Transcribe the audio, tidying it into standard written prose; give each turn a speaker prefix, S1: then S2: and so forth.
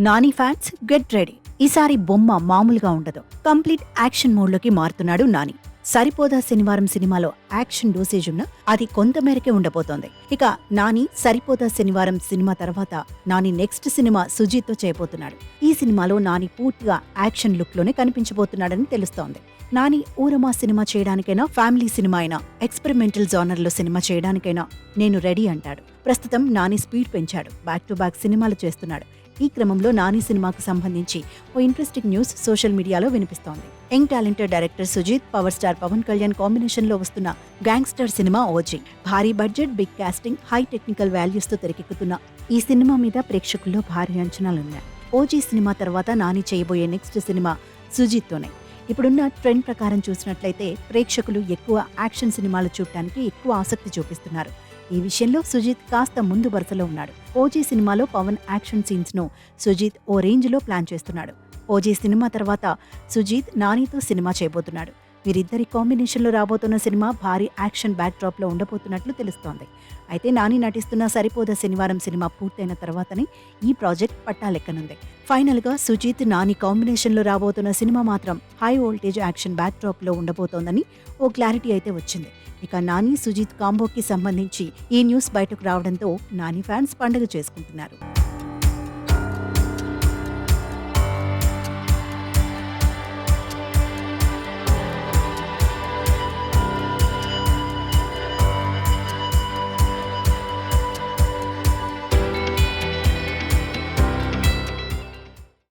S1: Nani fans get ready. ఈసారి బొమ్మ మామూలుగా ఉండదు. కంప్లీట్ యాక్షన్ మోడ్లోకి మారుతున్నాడు నాని. సరిపోదా శనివారం సినిమాలో యాక్షన్ డోసేజ్ ఉన్న అది కొంతమేరకే ఉండబోతోంది. ఇక నాని సరిపోదా శనివారం సినిమా తర్వాత నాని నెక్స్ట్ సినిమా సుజీత్తో చేయబోతున్నాడు. ఈ సినిమాలో నాని పూర్తిగా యాక్షన్ లుక్ లోనే కనిపించబోతున్నాడని తెలుస్తోంది. నాని ఊరమా సినిమా చేయడానికైనా, ఫ్యామిలీ సినిమా అయినా, ఎక్స్పెరిమెంటల్ జానర్లో సినిమా చేయడానికైనా నేను రెడీ అంటాడు. ప్రస్తుతం నాని స్పీడ్ పెంచాడు. బ్యాక్ టు బ్యాక్ సినిమాలు చేస్తున్నాడు. ఈ క్రమంలో నాని సినిమాకు సంబంధించి ఓ ఇంట్రెస్టింగ్ న్యూస్ సోషల్ మీడియాలో వినిపిస్తోంది. Young talented director Sujeeth, power star Pawan Kalyan combination లో వస్తున్న గ్యాంగ్స్టర్ సినిమా ఓజీ. భారీ budget, big casting, high technical values తో తెరకెక్కుతున్న ఈ సినిమా మీద ప్రేక్షకుల్లో భారీ అంచనాలున్నాయి. ఓజీ సినిమా తర్వాత నాని చేయబోయే నెక్స్ట్ సినిమా సుజీత్ తోనే. ఇప్పుడున్న ట్రెండ్ ప్రకారం చూసినట్లయితే ప్రేక్షకులు ఎక్కువ యాక్షన్ సినిమాలు చూడటానికి ఎక్కువ ఆసక్తి చూపిస్తున్నారు. ఈ విషయంలో సుజీత్ కాస్త ముందు వరుసలో ఉన్నాడు. ఓజీ సినిమాలో పవన్ యాక్షన్ సీన్స్ ను సుజీత్ ఓ రేంజ్ లో ప్లాన్ చేస్తున్నాడు. ఓజీ సినిమా తర్వాత సుజీత్ నానితో సినిమా చేయబోతున్నాడు. వీరిద్దరి కాంబినేషన్ లో రాబోతున్న సినిమా భారీ యాక్షన్ బ్యాక్ డ్రాప్ లో ఉండబోతున్నట్లు తెలుస్తోంది. అయితే నాని నటిస్తున్న సరిపోదా శనివారం సినిమా పూర్తయిన తర్వాతనే ఈ ప్రాజెక్ట్ పట్టాలెక్కనుంది. ఫైనల్ గా సుజీత్ నాని కాంబినేషన్ లో రాబోతున్న సినిమా మాత్రం high voltage action back drop లో ఉండబోతోందని ఓ క్లారిటీ అయితే వచ్చింది. ఇక నాని సుజీత్ కాంబోకి సంబంధించి ఈ న్యూస్ బయటకు రావడంతో నాని ఫ్యాన్స్ పండుగ చేసుకుంటున్నారు.